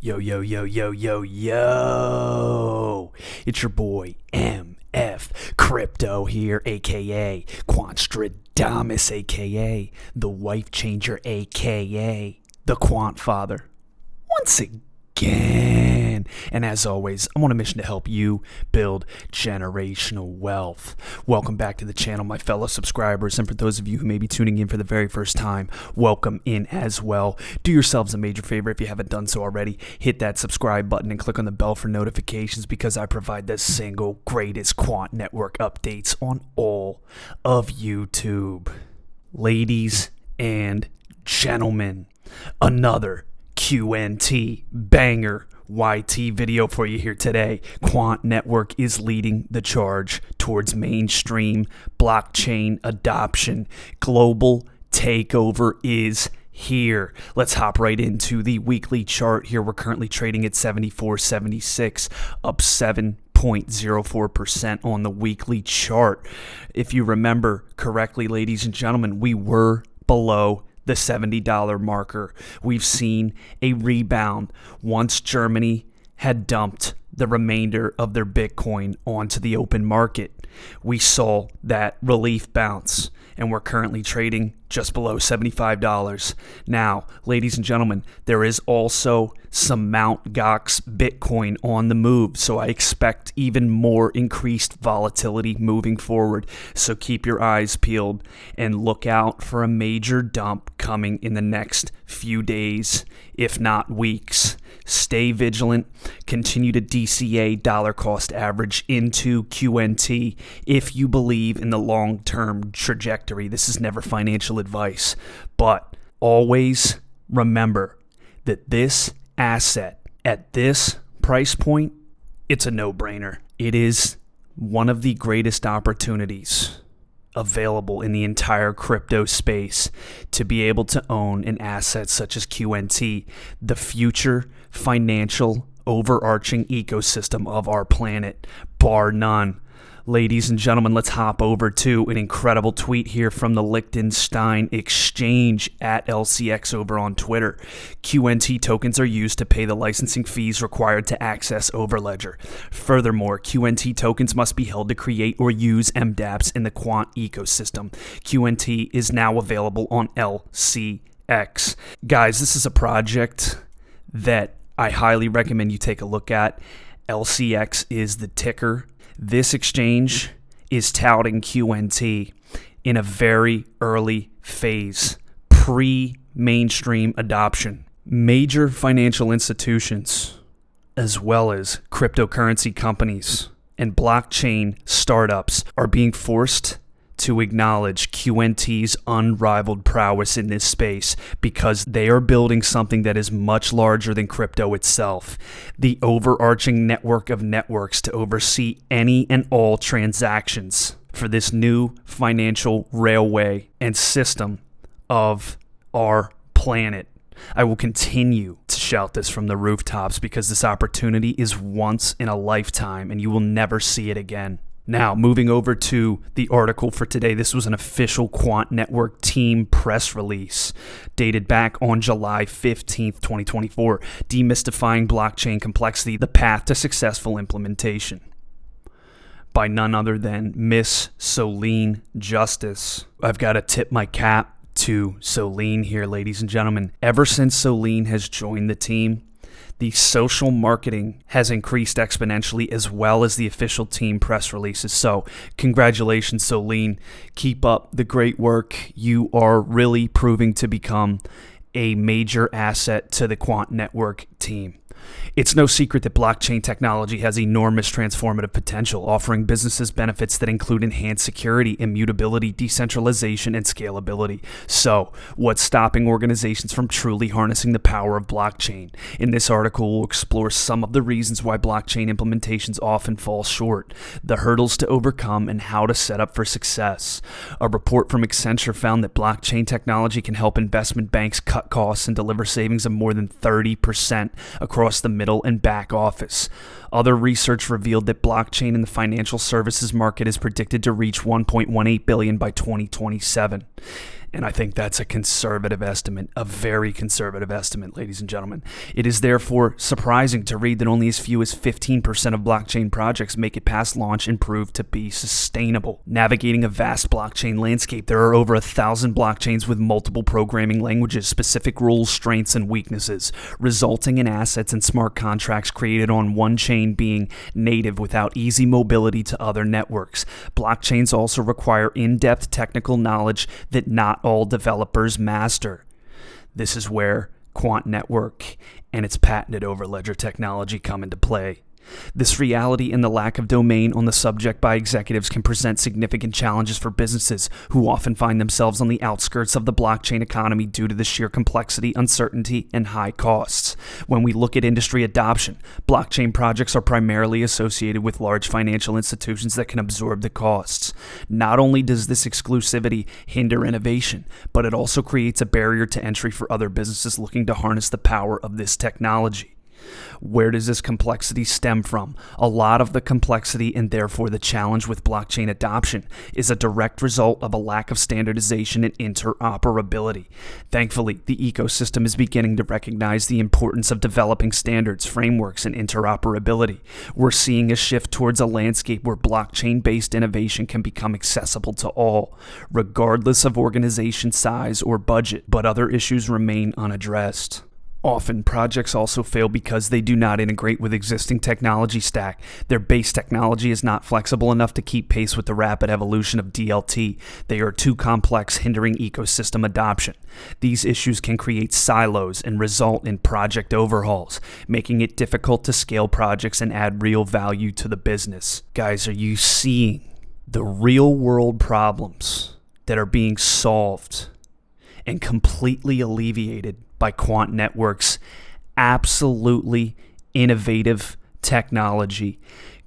Yo, yo, yo, yo, yo, yo. It's your boy MF Crypto here, aka Quant, aka the Wife Changer, aka the Quant Father. Once again. And as always, I'm on a mission to help you build generational wealth. Welcome back to the channel, my fellow subscribers. And for those of you who may be tuning in for the very first time, welcome in as well. Do yourselves a major favor if you haven't done so already. Hit that subscribe button and click on the bell for notifications because I provide the single greatest quant network updates on all of YouTube. Ladies and gentlemen, another QNT banger YT video for you here today. Quant Network is leading the charge towards mainstream blockchain adoption. Global takeover is here. Let's hop right into the weekly chart here. We're currently trading at 74.76, up 7.04% on the weekly chart. If you remember correctly, ladies and gentlemen, we were below the $70 marker. We've seen a rebound once Germany had dumped the remainder of their Bitcoin onto the open market. We saw that relief bounce, and we're currently trading just below $75. Now, ladies and gentlemen, there is also some Mt. Gox Bitcoin on the move, so I expect even more increased volatility moving forward. So keep your eyes peeled and look out for a major dump coming in the next few days, if not weeks. Stay vigilant, continue to DCA dollar cost average into QNT if you believe in the long-term trajectory. This is never financial advice, but always remember that this asset at this price point, it's a no-brainer. It is one of the greatest opportunities available in the entire crypto space to be able to own an asset such as QNT, the future financial overarching ecosystem of our planet, bar none. Ladies and gentlemen, let's hop over to an incredible tweet here from the Liechtenstein Exchange at LCX over on Twitter. QNT tokens are used to pay the licensing fees required to access Overledger. Furthermore, QNT tokens must be held to create or use MDApps in the Quant ecosystem. QNT is now available on LCX. Guys, this is a project that I highly recommend you take a look at. LCX is the ticker. This exchange is touting QNT in a very early phase, pre-mainstream adoption. Major financial institutions, as well as cryptocurrency companies and blockchain startups, are being forced to acknowledge QNT's unrivaled prowess in this space because they are building something that is much larger than crypto itself. The overarching network of networks to oversee any and all transactions for this new financial railway and system of our planet. I will continue to shout this from the rooftops because this opportunity is once in a lifetime and you will never see it again. Now, moving over to the article for today, this was an official Quant Network team press release dated back on July 15th, 2024, Demystifying Blockchain Complexity, the Path to Successful Implementation, by none other than Miss Solene Justice. I've got to tip my cap to Solene here, ladies and gentlemen. Ever since Solene has joined the team, the social marketing has increased exponentially, as well as the official team press releases. So congratulations, Solene. Keep up the great work. You are really proving to become a major asset to the Quant Network team. It's no secret that blockchain technology has enormous transformative potential, offering businesses benefits that include enhanced security, immutability, decentralization, and scalability. So, what's stopping organizations from truly harnessing the power of blockchain? In this article, we'll explore some of the reasons why blockchain implementations often fall short, the hurdles to overcome, and how to set up for success. A report from Accenture found that blockchain technology can help investment banks cut costs and deliver savings of more than 30% across the middle and back office. Other research revealed that blockchain in the financial services market is predicted to reach $1.18 billion by 2027. And I think that's a conservative estimate, a very conservative estimate, ladies and gentlemen. It is therefore surprising to read that only as few as 15% of blockchain projects make it past launch and prove to be sustainable. Navigating a vast blockchain landscape, there are over 1,000 blockchains with multiple programming languages, specific rules, strengths, and weaknesses, resulting in assets and smart contracts created on one chain being native without easy mobility to other networks. Blockchains also require in-depth technical knowledge that not all developers master. This is where Quant Network and its patented overledger technology come into play. This reality and the lack of domain on the subject by executives can present significant challenges for businesses who often find themselves on the outskirts of the blockchain economy due to the sheer complexity, uncertainty, and high costs. When we look at industry adoption, blockchain projects are primarily associated with large financial institutions that can absorb the costs. Not only does this exclusivity hinder innovation, but it also creates a barrier to entry for other businesses looking to harness the power of this technology. Where does this complexity stem from? A lot of the complexity and therefore the challenge with blockchain adoption is a direct result of a lack of standardization and interoperability. Thankfully, the ecosystem is beginning to recognize the importance of developing standards, frameworks, and interoperability. We're seeing a shift towards a landscape where blockchain-based innovation can become accessible to all, regardless of organization size or budget, but other issues remain unaddressed. Often, projects also fail because they do not integrate with existing technology stack. Their base technology is not flexible enough to keep pace with the rapid evolution of DLT. They are too complex, hindering ecosystem adoption. These issues can create silos and result in project overhauls, making it difficult to scale projects and add real value to the business. Guys, are you seeing the real-world problems that are being solved and completely alleviated by Quant Network's absolutely innovative technology?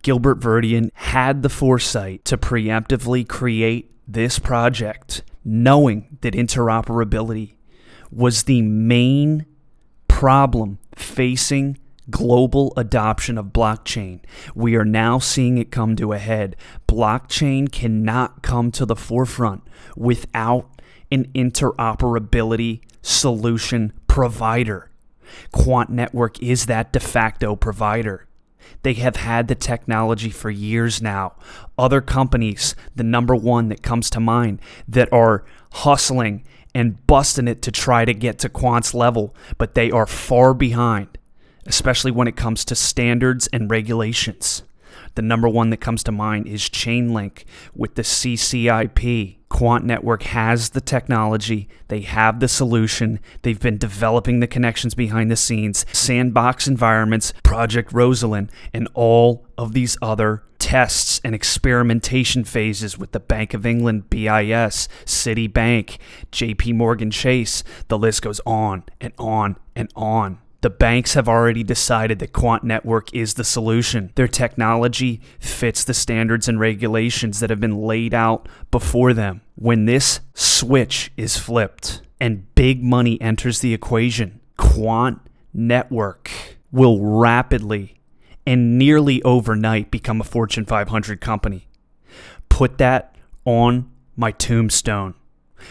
Gilbert Verdian had the foresight to preemptively create this project, knowing that interoperability was the main problem facing global adoption of blockchain. We are now seeing it come to a head. Blockchain cannot come to the forefront without an interoperability solution provider. Quant Network is that de facto provider. They have had the technology for years now. Other companies, the number one that comes to mind, that are hustling and busting it to try to get to Quant's level, but they are far behind, especially when it comes to standards and regulations. The number one that comes to mind is Chainlink with the CCIP. Quant Network has the technology. They have the solution. They've been developing the connections behind the scenes, sandbox environments, Project Rosalind, and all of these other tests and experimentation phases with the Bank of England, BIS, Citibank, JP Morgan Chase. The list goes on and on and on. The banks have already decided that Quant Network is the solution. Their technology fits the standards and regulations that have been laid out before them. When this switch is flipped and big money enters the equation, Quant Network will rapidly and nearly overnight become a Fortune 500 company. Put that on my tombstone.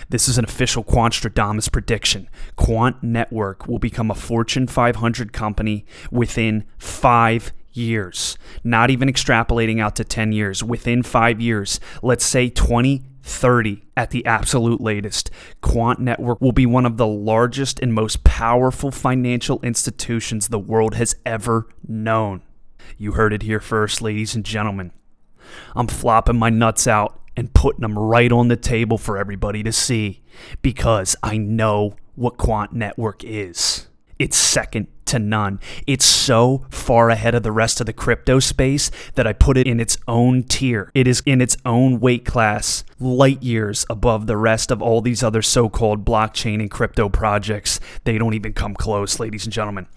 This is an official Quantstradamus prediction. Quant Network will become a Fortune 500 company within 5 years. Not even extrapolating out to 10 years. Within 5 years, let's say 2030 at the absolute latest, Quant Network will be one of the largest and most powerful financial institutions the world has ever known. You heard it here first, ladies and gentlemen. I'm flopping my nuts out and putting them right on the table for everybody to see, because I know what Quant Network is. It's second to none. It's so far ahead of the rest of the crypto space that I put it in its own tier. It is in its own weight class, light years above the rest of all these other so-called blockchain and crypto projects. They don't even come close, ladies and gentlemen.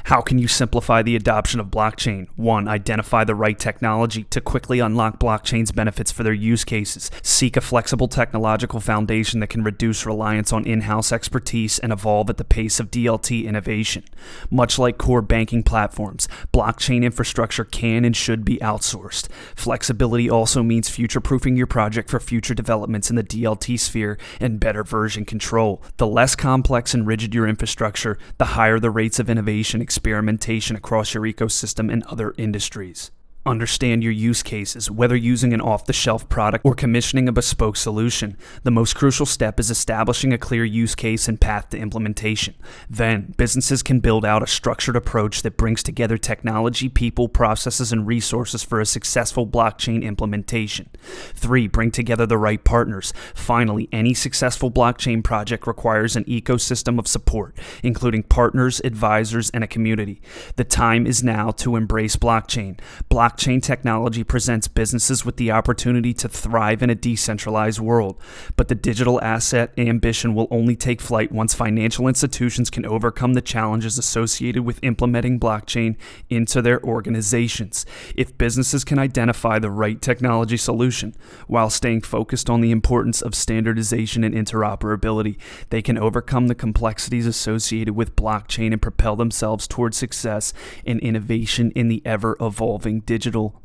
How can you simplify the adoption of blockchain? 1. Identify the right technology to quickly unlock blockchain's benefits for their use cases. Seek a flexible technological foundation that can reduce reliance on in-house expertise and evolve at the pace of DLT innovation. Much like core banking platforms, blockchain infrastructure can and should be outsourced. Flexibility also means future-proofing your project for future developments in the DLT sphere and better version control. The less complex and rigid your infrastructure, the higher the rates of innovation, experimentation across your ecosystem and other industries. Understand your use cases. Whether using an off-the-shelf product or commissioning a bespoke solution, the most crucial step is establishing a clear use case and path to implementation. Then, businesses can build out a structured approach that brings together technology, people, processes, and resources for a successful blockchain implementation. 3. Bring together the right partners. Finally, any successful blockchain project requires an ecosystem of support, including partners, advisors, and a community. The time is now to embrace blockchain. Blockchain technology presents businesses with the opportunity to thrive in a decentralized world, but the digital asset ambition will only take flight once financial institutions can overcome the challenges associated with implementing blockchain into their organizations. If businesses can identify the right technology solution while staying focused on the importance of standardization and interoperability, they can overcome the complexities associated with blockchain and propel themselves towards success and innovation in the ever-evolving digital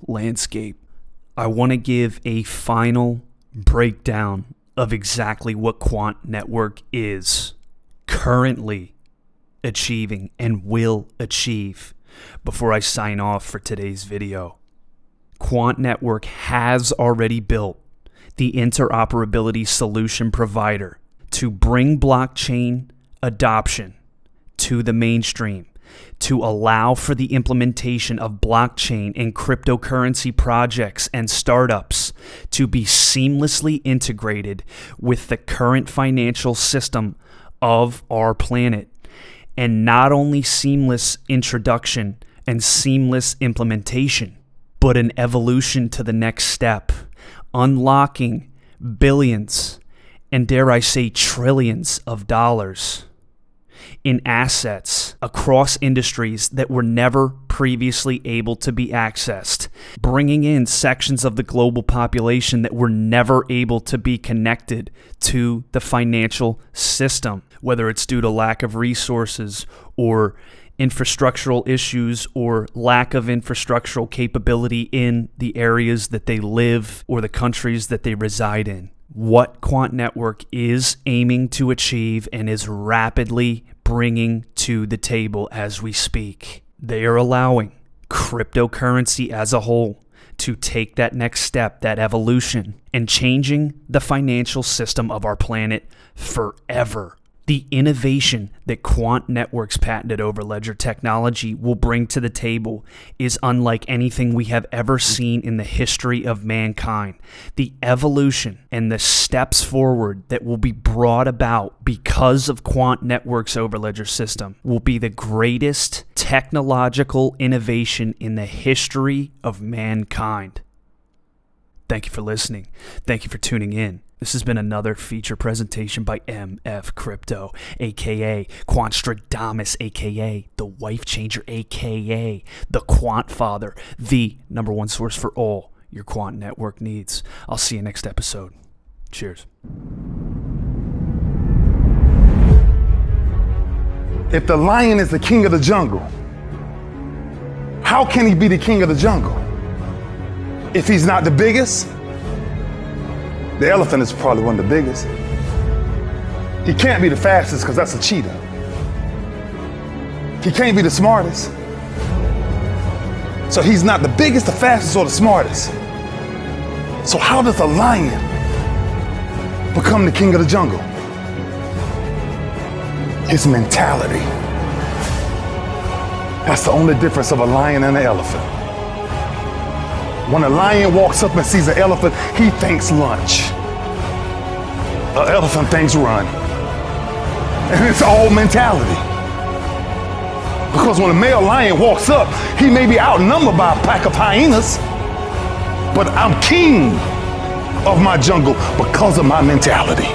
landscape. I want to give a final breakdown of exactly what Quant Network is currently achieving and will achieve before I sign off for today's video. Quant Network has already built the interoperability solution provider to bring blockchain adoption to the mainstream, to allow for the implementation of blockchain and cryptocurrency projects and startups to be seamlessly integrated with the current financial system of our planet. And not only seamless introduction and seamless implementation, but an evolution to the next step, unlocking billions and, dare I say, trillions of dollars in assets across industries that were never previously able to be accessed, bringing in sections of the global population that were never able to be connected to the financial system, whether it's due to lack of resources or infrastructural issues or lack of infrastructural capability in the areas that they live or the countries that they reside in. What Quant Network is aiming to achieve and is rapidly bringing to the table as we speak. They are allowing cryptocurrency as a whole to take that next step, that evolution, and changing the financial system of our planet forever. The innovation that Quant Network's patented Overledger technology will bring to the table is unlike anything we have ever seen in the history of mankind. The evolution and the steps forward that will be brought about because of Quant Network's Overledger system will be the greatest technological innovation in the history of mankind. Thank you for listening. Thank you for tuning in. This has been another feature presentation by MF Crypto, aka Quantstradamus, aka the Wife Changer, aka the Quant Father, the #1 source for all your Quant Network needs. I'll see you next episode. Cheers. If the lion is the king of the jungle, how can he be the king of the jungle? If he's not the biggest, the elephant is probably one of the biggest. He can't be the fastest because that's a cheetah. He can't be the smartest. So he's not the biggest, the fastest, or the smartest. So how does a lion become the king of the jungle? His mentality. That's the only difference of a lion and an elephant. When a lion walks up and sees an elephant, he thinks lunch. An elephant thinks run. And it's all mentality. Because when a male lion walks up, he may be outnumbered by a pack of hyenas, but I'm king of my jungle because of my mentality.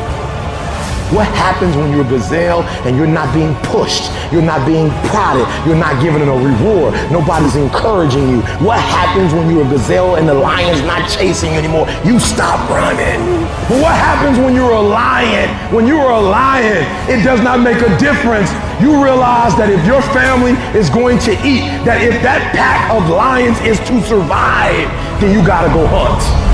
What happens when you're a gazelle and you're not being pushed? You're not being prodded. You're not given a reward. Nobody's encouraging you. What happens when you're a gazelle and the lion's not chasing you anymore? You stop running. But what happens when you're a lion? When you are a lion, it does not make a difference. You realize that if your family is going to eat, that if that pack of lions is to survive, then you gotta go hunt.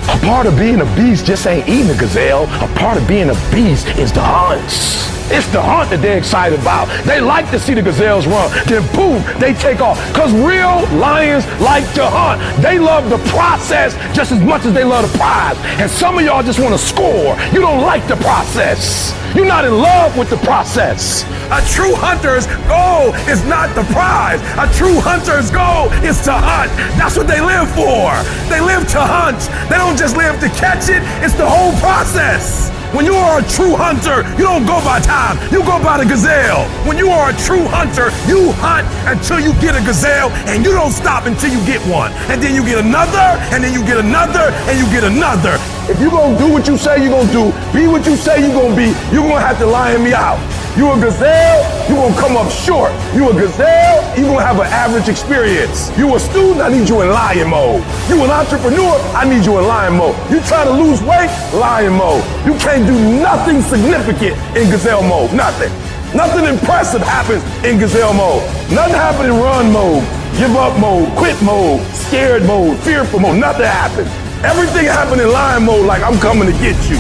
A part of being a beast just ain't eating a gazelle. A part of being a beast is the hunts. It's the hunt that they're excited about. They like to see the gazelles run. Then boom, they take off. Because real lions like to hunt. They love the process just as much as they love the prize. And some of y'all just want to score. You don't like the process. You're not in love with the process. A true hunter's goal is not the prize. A true hunter's goal is to hunt. That's what they live for. They live to hunt. They don't just live to catch it. It's the whole process. When you are a true hunter, you don't go by time, you go by the gazelle. When you are a true hunter, you hunt until you get a gazelle, and you don't stop until you get one. And then you get another, and then you get another, and you get another. If you're gonna do what you say you're gonna do, be what you say you're gonna be, you're gonna have to lion me out. You a gazelle, you gonna come up short. You a gazelle, you gonna have an average experience. You a student, I need you in lion mode. You an entrepreneur, I need you in lion mode. You trying to lose weight, lion mode. You can't do nothing significant in gazelle mode, nothing. Nothing impressive happens in gazelle mode. Nothing happens in run mode, give up mode, quit mode, scared mode, fearful mode, nothing happens. Everything happens in lion mode like I'm coming to get you.